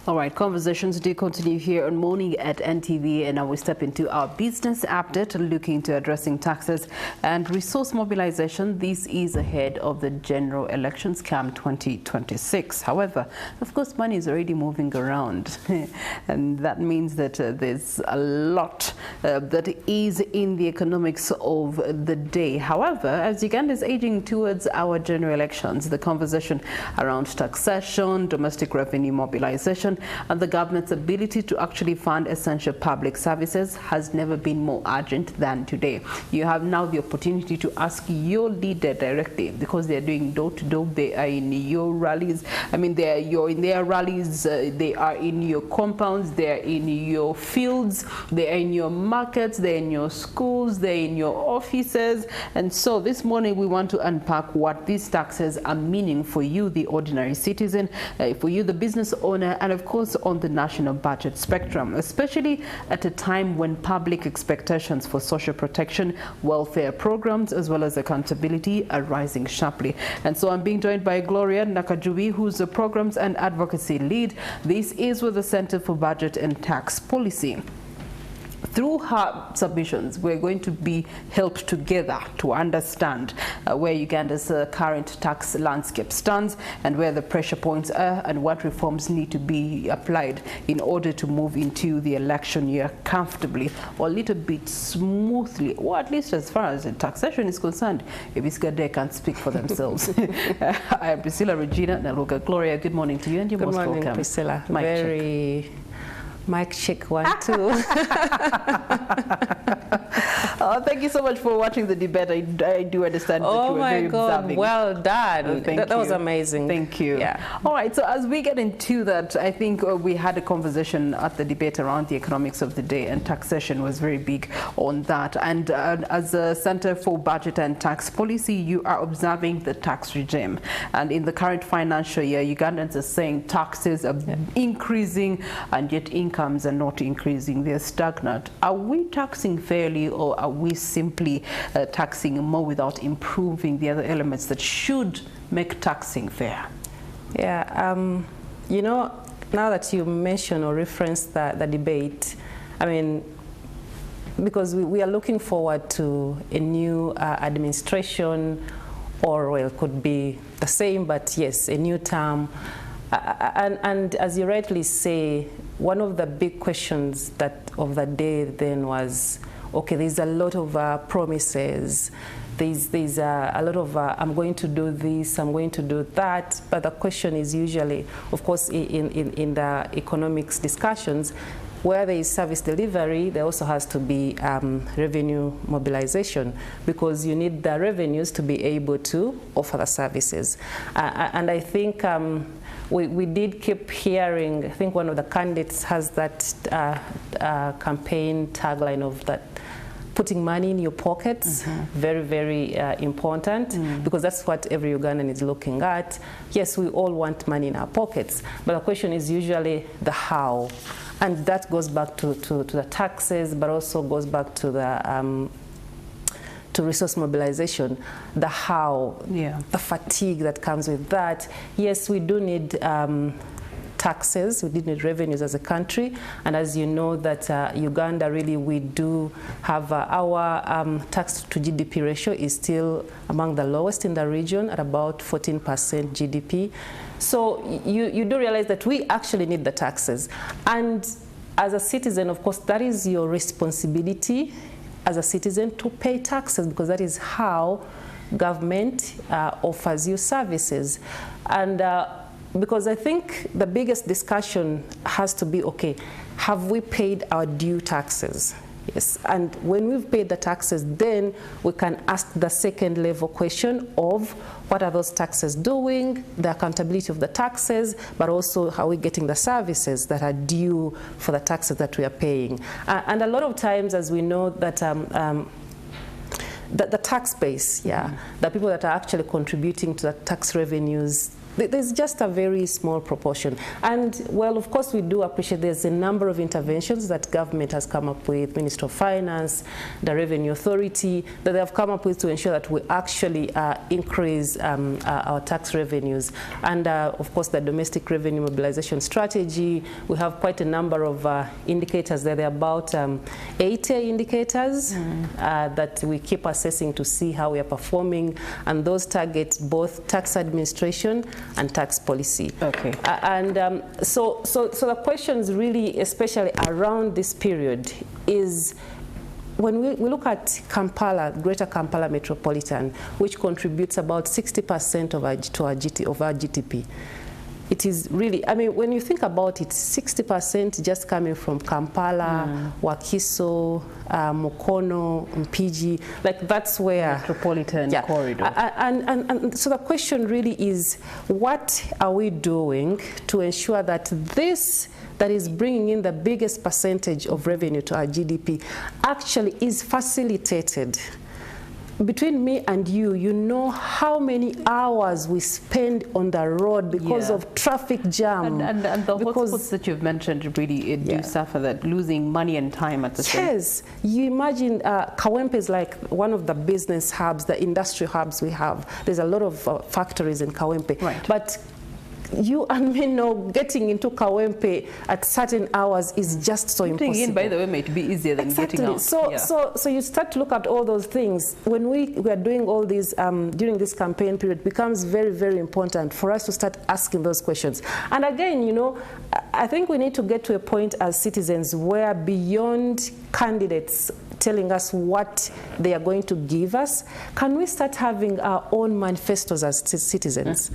All right, conversations do continue here on Morning at NTV, and now we step into our business update, looking to addressing taxes and resource mobilization. This is ahead of the general elections camp 2026. However, of course, money is already moving around, and that means that there's a lot that is in the economics of the day. However, as Uganda is aging towards our general elections, the conversation around taxation, domestic revenue mobilization, and the government's ability to actually fund essential public services has never been more urgent than today. You have now the opportunity to ask your leader directly, because they're doing door-to-door, they are in your rallies. I mean, you're in their rallies, they are in your compounds, they're in your fields, they're in your markets, they're in your schools, they're in your offices. And so this morning we want to unpack what these taxes are meaning for you, the ordinary citizen, for you, the business owner, and of course on the national budget spectrum, especially at a time when public expectations for social protection, welfare programs, as well as accountability are rising sharply. And so I'm being joined by Gloria Nakajubi, who's the Programs and Advocacy Lead. This is with the Center for Budget and Tax Policy. Through her submissions, we're going to be helped together to understand where Uganda's current tax landscape stands and where the pressure points are and what reforms need to be applied in order to move into the election year comfortably or a little bit smoothly, or at least as far as the taxation is concerned. They can't speak for themselves. I am Priscilla Regina Naluga. Gloria, good morning to you, and you're most welcome. Good morning, Priscilla. Mic check 1, 2. Oh, thank you so much for watching the debate. I do understand that you were very observing. Well done. That was amazing. Thank you. Yeah. All right, so as we get into that, I think we had a conversation at the debate around the economics of the day, and taxation was very big on that. And as a Center for Budget and Tax Policy, you are observing the tax regime. And in the current financial year, Ugandans are saying taxes are increasing, and yet incomes are not increasing. They're stagnant. Are we taxing fairly, or are we simply taxing more without improving the other elements that should make taxing fair? Yeah, you know, now that you mention or reference the debate, I mean, because we are looking forward to a new administration, or well, it could be the same, but yes, a new term. And as you rightly say, one of the big questions of the day then was, okay, there's a lot of promises. There's a lot of, I'm going to do this, I'm going to do that. But the question is usually, of course, in the economics discussions, where there is service delivery, there also has to be revenue mobilization, because you need the revenues to be able to offer the services. And I think we did keep hearing, I think one of the candidates has that campaign tagline of that, putting money in your pockets, very, very important, because that's what every Ugandan is looking at. Yes, we all want money in our pockets, but the question is usually the how. And that goes back to the taxes, but also goes back to the to resource mobilization, the how, the fatigue that comes with that. Yes, we do need taxes, we do need revenues as a country, and as you know that Uganda really, we do have our tax to GDP ratio is still among the lowest in the region at about 14% GDP. So you do realize that we actually need the taxes. And as a citizen, of course, that is your responsibility as a citizen to pay taxes, because that is how government offers you services. And because I think the biggest discussion has to be, okay, have we paid our due taxes? Yes, and when we've paid the taxes, then we can ask the second level question of what are those taxes doing, the accountability of the taxes, but also how are we getting the services that are due for the taxes that we are paying. And a lot of times, as we know, that the tax base, the people that are actually contributing to the tax revenues, there's just a very small proportion. And, well, of course, we do appreciate there's a number of interventions that government has come up with, Ministry of Finance, the Revenue Authority, that they have come up with to ensure that we actually increase our tax revenues. And, of course, the domestic revenue mobilization strategy, we have quite a number of indicators there. There are about 80 indicators that we keep assessing to see how we are performing, and those target both tax administration and tax policy. Okay. So the questions really, especially around this period, is when we look at Kampala, Greater Kampala Metropolitan, which contributes about 60% of our GDP. It is really, I mean, when you think about it, 60% just coming from Kampala, Wakiso, Mukono, Mpigi, like that's where... Metropolitan corridor. And so the question really is, what are we doing to ensure that this that is bringing in the biggest percentage of revenue to our GDP actually is facilitated? Between me and you, you know how many hours we spend on the road because of traffic jam. And the hotspots that you've mentioned really do suffer that, losing money and time at the same time. Yes. You imagine Kawempe is like one of the business hubs, the industry hubs we have. There's a lot of factories in Kawempe. Right. But you and me know getting into Kawempe at certain hours is just so impossible. Getting in, by the way, might be easier than getting out. So you start to look at all those things. When we are doing all these, during this campaign period, it becomes very, very important for us to start asking those questions. And again, you know, I think we need to get to a point as citizens where beyond candidates telling us what they are going to give us, can we start having our own manifestos as citizens?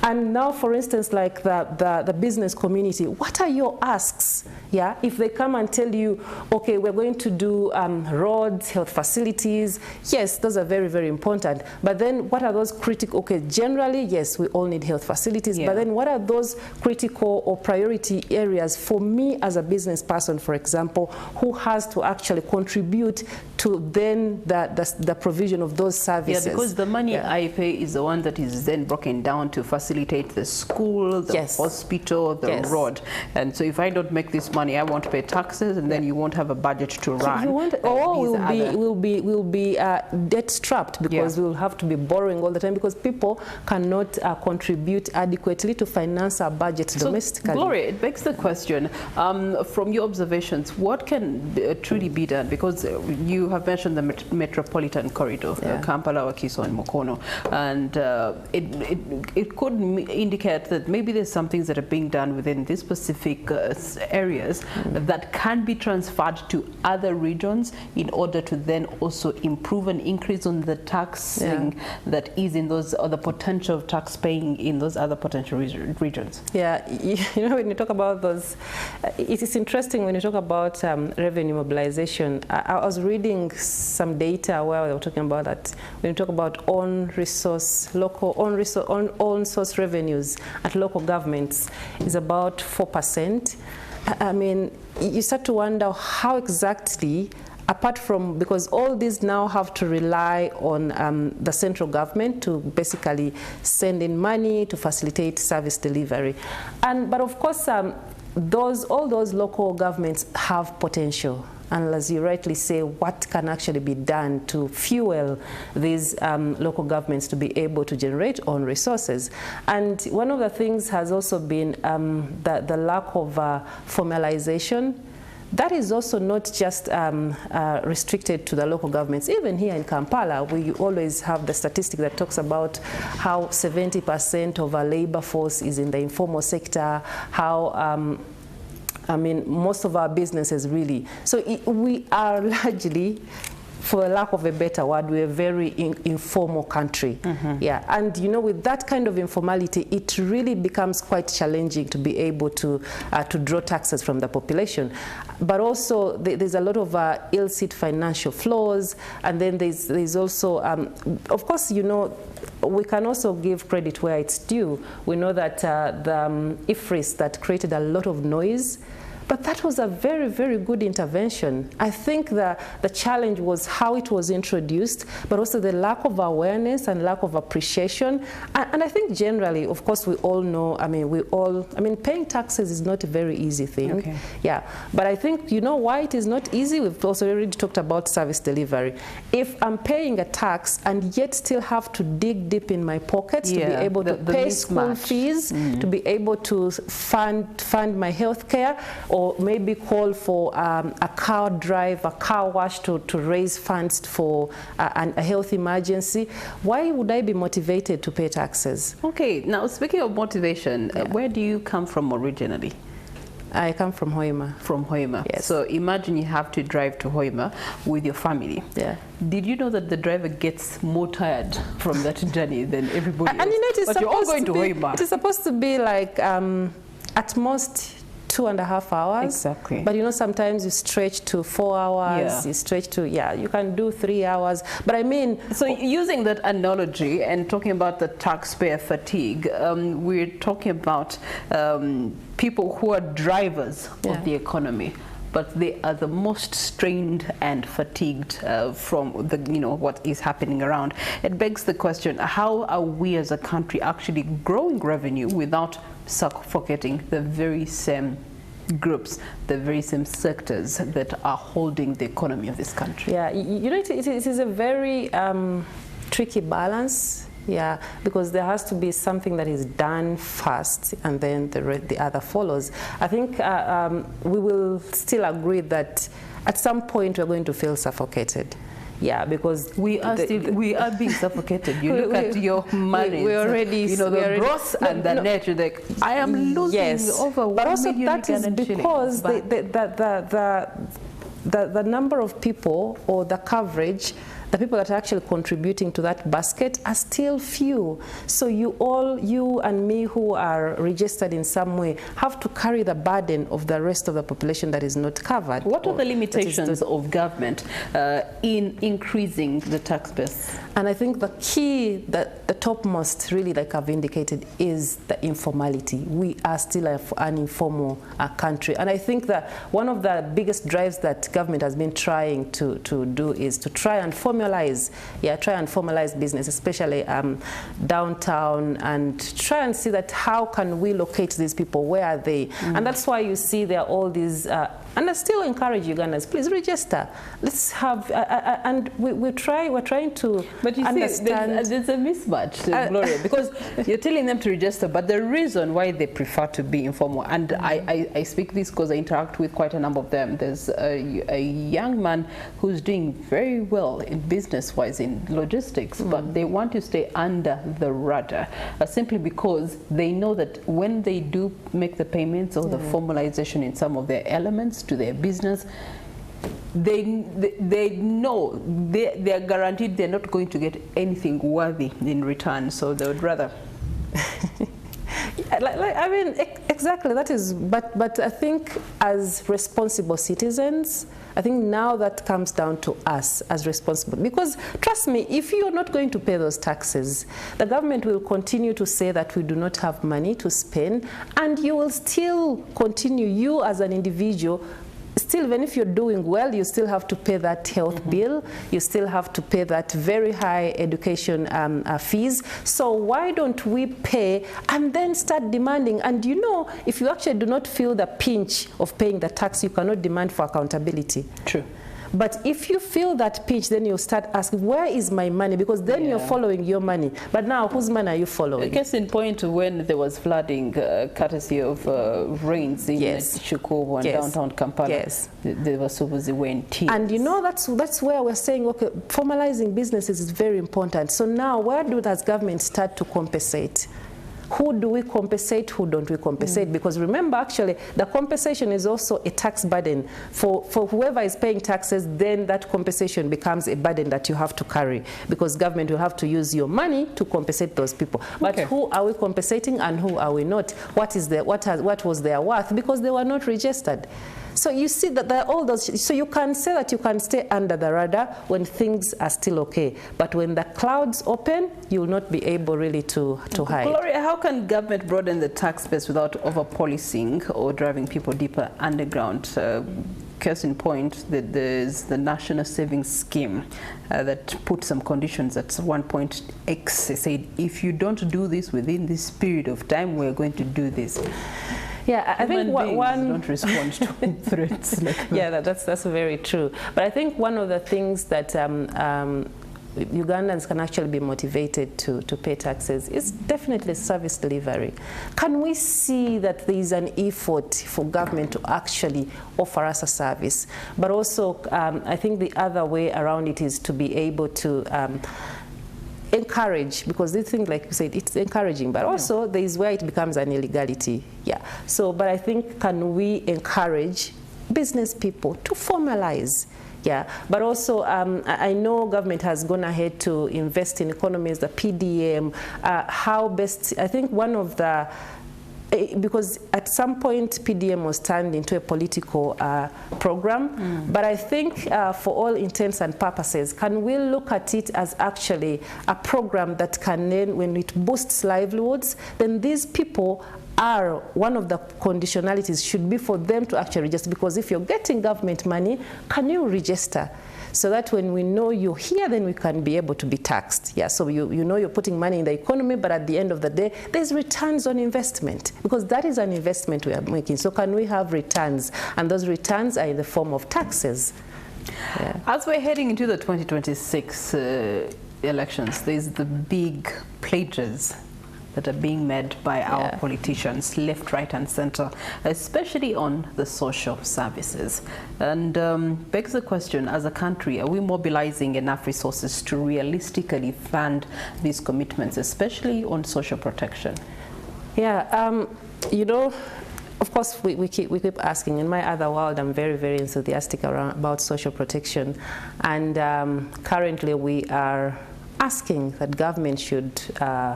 And now, for instance, like the business community, what are your asks? Yeah, if they come and tell you, okay, we're going to do roads, health facilities, yes, those are very, very important. But then what are those critical? Okay, generally, yes, we all need health facilities. But then what are those critical or priority areas for me as a business person, for example, who has to actually contribute to then the provision of those services? Yeah, because the money I pay is the one that is then broken down to facilitate the school, the hospital, the road. And so if I don't make this money, I won't pay taxes, and then you won't have a budget to run. You won't, we'll be debt strapped, because we'll have to be borrowing all the time, because people cannot contribute adequately to finance our budget domestically. Gloria, it begs the question, from your observations, what can truly be done? Because you have mentioned the metropolitan corridor, Kampala, Wakiso, and Mukono, and it could indicate that maybe there's some things that are being done within these specific areas that can be transferred to other regions in order to then also improve and increase on the taxing that is in those, or the potential of tax paying in those other potential regions. Yeah, you know, when you talk about those, it is interesting when you talk about revenue mobilization. I was reading some data where they were talking about that when you talk about own source revenues at local governments is about 4%. I mean, you start to wonder how exactly, apart from, because all these now have to rely on the central government to basically send in money to facilitate service delivery. But of course, all those local governments have potential. And as you rightly say, what can actually be done to fuel these local governments to be able to generate own resources? And one of the things has also been the lack of formalization. That is also not just restricted to the local governments. Even here in Kampala, we always have the statistic that talks about how 70% of our labor force is in the informal sector, how I mean, most of our businesses really. So we are largely, for lack of a better word, we're a very informal country. Yeah, and you know, with that kind of informality, it really becomes quite challenging to be able to draw taxes from the population. But also, there's a lot of illicit financial flows, and then there's also, of course, you know, we can also give credit where it's due. We know that the IFRIS that created a lot of noise But that was a very, very good intervention. I think the challenge was how it was introduced, but also the lack of awareness and lack of appreciation. And I think generally, of course, we all know, paying taxes is not a very easy thing. Okay. Yeah, but I think, you know why it is not easy? We've also already talked about service delivery. If I'm paying a tax and yet still have to dig deep in my pockets to be able to pay school fees, to be able to fund my health care, or maybe call for a car drive, a car wash to raise funds for a health emergency, why would I be motivated to pay taxes? Okay, now speaking of motivation, where do you come from originally? I come from Hoima. From Hoima. Yes. So imagine you have to drive to Hoima with your family. Yeah. Did you know that the driver gets more tired from that journey than everybody else? And you know, it is but you're all going to Hoima. It is supposed to be like at most 2.5 hours. Exactly. But you know, sometimes you stretch to 4 hours, Yeah. you stretch to, you can do 3 hours. But I mean... So using that analogy and talking about the taxpayer fatigue, we're talking about people who are drivers of the economy, but they are the most strained and fatigued from the, what is happening around. It begs the question, how are we as a country actually growing revenue without suffocating the very same groups, the very same sectors that are holding the economy of this country? Yeah, you know, it is a very tricky balance. Yeah, because there has to be something that is done first and then the other follows. I think we will still agree that at some point we're going to feel suffocated. Yeah, because we are being suffocated. You look at your money. We already, the gross and the net. You're like, I am losing over 1 million. But also that is because the number of people or the coverage, the people that are actually contributing to that basket are still few. So you and me who are registered in some way have to carry the burden of the rest of the population that is not covered. What are the limitations of government in increasing the tax base? And I think the key, the topmost, really, like I've indicated, is the informality. We are still an informal country. And I think that one of the biggest drives that government has been trying to do is to try and formalize business, especially downtown, and try and see that how can we locate these people, where are they? And that's why you see there are all these, and I still encourage Ugandans, please register. Let's have, and we're trying to understand. See, there's a mismatch, Gloria, because you're telling them to register, but the reason why they prefer to be informal, and I speak this because I interact with quite a number of them. There's a young man who's doing very well in business-wise in logistics, but they want to stay under the radar simply because they know that when they do make the payments or the formalization in some of their elements to their business, they know they're guaranteed they're not going to get anything worthy in return, so they would rather. I mean, exactly, that is, but I think as responsible citizens, I think now that comes down to us as responsible, because trust me, if you're not going to pay those taxes, the government will continue to say that we do not have money to spend, and you will still continue, you as an individual, still, even if you're doing well, you still have to pay that health bill. You still have to pay that very high education fees. So why don't we pay and then start demanding? And you know, if you actually do not feel the pinch of paying the tax, you cannot demand for accountability. True. But if you feel that pinch, then you'll start asking, where is my money? Because then you're following your money. But now, whose money are you following? Case in point, when there was flooding, courtesy of rains in Chukovo and downtown Kampala, there was supposed to be in tears. And you know, that's where we're saying, okay, formalizing businesses is very important. So now, where does government start to compensate? Who do we compensate, who don't we compensate? Because remember, actually, the compensation is also a tax burden. For whoever is paying taxes, then that compensation becomes a burden that you have to carry, because government will have to use your money to compensate those people. But who are we compensating and who are we not? What was their worth? Because they were not registered. So you see that there are all those, so you can say that you can stay under the radar when things are still okay, but when the clouds open, you will not be able really to hide. Gloria, how can government broaden the tax base without over-policing or driving people deeper underground? Case in point, that there's the National Savings Scheme that put some conditions at one point. X said, if you don't do this within this period of time, we're going to do this. Yeah, I think one don't respond to threats like that. Yeah, that's very true. But I think one of the things that Ugandans can actually be motivated to pay taxes is definitely service delivery. Can we see that there is an effort for government to actually offer us a service? But also, I think the other way around it is to be able to encourage, because this thing, like you said, it's encouraging, but also there is where it becomes an illegality. Yeah. So, but I think, can we encourage business people to formalize? Yeah, but also I know government has gone ahead to invest in economies, the PDM, how best, I think one of the, because at some point PDM was turned into a political program, but I think for all intents and purposes, can we look at it as actually a program that can then, when it boosts livelihoods, then these people are, one of the conditionalities should be for them to actually register, because if you're getting government money, can you register? So that when we know you're here, then we can be able to be taxed. Yeah, so you know you're putting money in the economy, but at the end of the day, there's returns on investment, because that is an investment we are making. So can we have returns? And those returns are in the form of taxes. Yeah. As we're heading into the 2026 elections, there's the big pledges that are being made by our politicians, left, right, and center, especially on the social services. And begs the question, as a country, are we mobilizing enough resources to realistically fund these commitments, especially on social protection? Yeah, you know, of course, we keep asking. In my other world, I'm very, very enthusiastic about social protection. And currently, we are asking that government should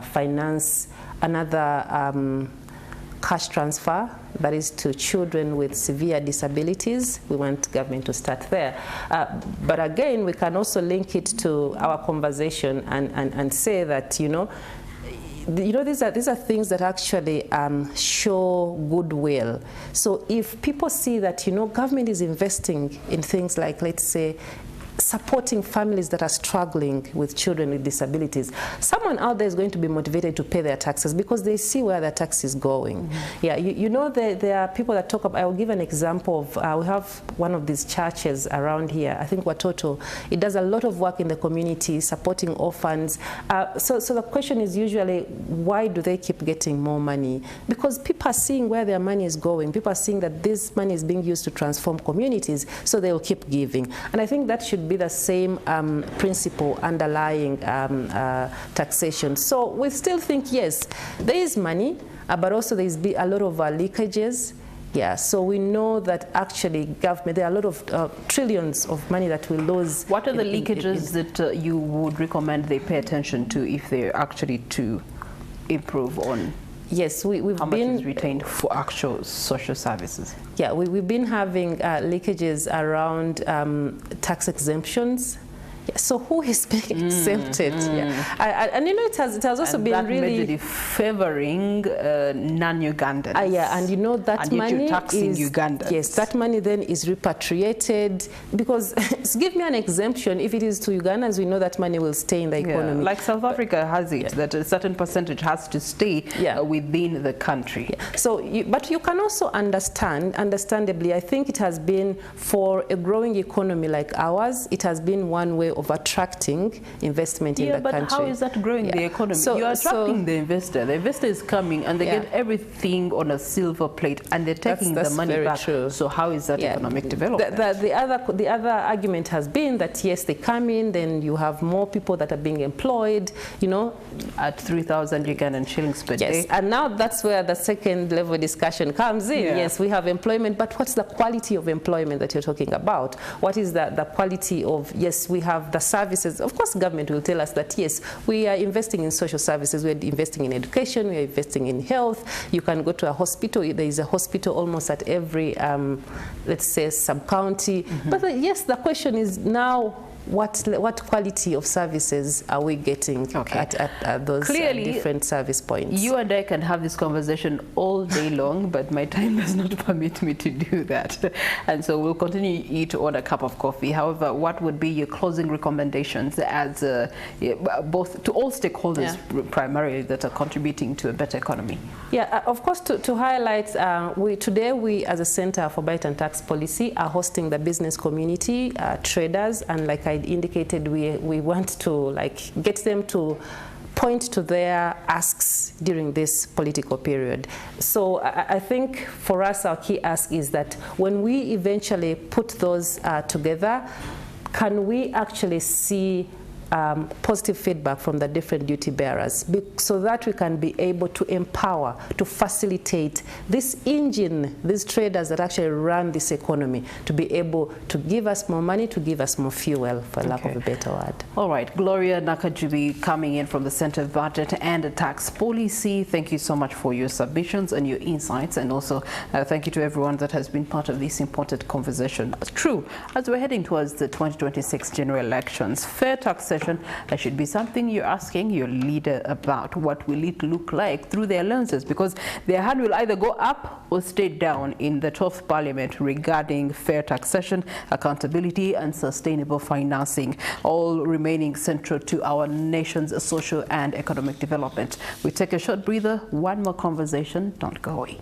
finance another cash transfer, that is to children with severe disabilities. We want government to start there. But again, we can also link it to our conversation and say that, you know, these are things that actually show goodwill. So if people see that, you know, government is investing in things like, let's say, supporting families that are struggling with children with disabilities, someone out there is going to be motivated to pay their taxes because they see where their tax is going. Yeah, you know, there are people that talk about, I will give an example of, we have one of these churches around here, I think Watoto. It does a lot of work in the community, supporting orphans. So the question is usually, why do they keep getting more money? Because people are seeing where their money is going. People are seeing that this money is being used to transform communities, so they will keep giving. And I think that should be the same principle underlying taxation. So we still think, yes, there is money, but also there is a lot of leakages. Yeah, so we know that actually government, there are a lot of trillions of money that we lose. What are the leakages that you would recommend they pay attention to if they're actually to improve on? Yes, we've how been... much is retained for actual social services? Yeah, we've been having leakages around tax exemptions. Yeah, so who is being exempted? Yeah. And you know, it has also and been that really majorly favoring non-Ugandans. Yeah, and you know that and money you're taxing is Ugandans. Yes, that money then is repatriated, because give me an exemption. If it is to Ugandans, we know that money will stay in the economy. Like South Africa has it, that a certain percentage has to stay within the country. Yeah. So, but you can also understandably, I think it has been, for a growing economy like ours, it has been one way of attracting investment in the country. Yeah, but how is that growing the economy? So, you're attracting the investor. The investor is coming and they get everything on a silver plate and they're taking the money back. True. So how is that economic development? The other argument has been that, yes, they come in, then you have more people that are being employed, you know. At 3,000 Ugandan shillings per day. Yes, and now that's where the second level discussion comes in. Yeah. Yes, we have employment, but what's the quality of employment that you're talking about? What is the quality of, yes, we have have the services. Of course, government will tell us that, yes, we are investing in social services, we're investing in education, we're investing in health. You can go to a hospital. There is a hospital almost at every, let's say, sub-county. But yes, the question is now, what quality of services are we getting at those different service points? You and I can have this conversation all day long, but my time does not permit me to do that. And so we'll continue to eat on a cup of coffee. However, what would be your closing recommendations as both to all stakeholders, primarily, that are contributing to a better economy? Yeah, of course, to highlight, today we as a Center for Budget and Tax Policy are hosting the business community, traders, and like I indicated, we want to get them to point to their asks during this political period. So I think for us, our key ask is that when we eventually put those together, can we actually see positive feedback from the different duty bearers, so that we can be able to empower, to facilitate this engine, these traders that actually run this economy, to be able to give us more money, to give us more fuel, for lack of a better word. All right, Gloria Nakajubi coming in from the Center of Budget and Tax Policy. Thank you so much for your submissions and your insights, and also thank you to everyone that has been part of this important conversation. It's true, as we're heading towards the 2026 general elections, fair taxation should be something you're asking your leader about. What will it look like through their lenses? Because their hand will either go up or stay down in the 12th Parliament regarding fair taxation, accountability, and sustainable financing, all remaining central to our nation's social and economic development. We take a short breather, one more conversation. Don't go away.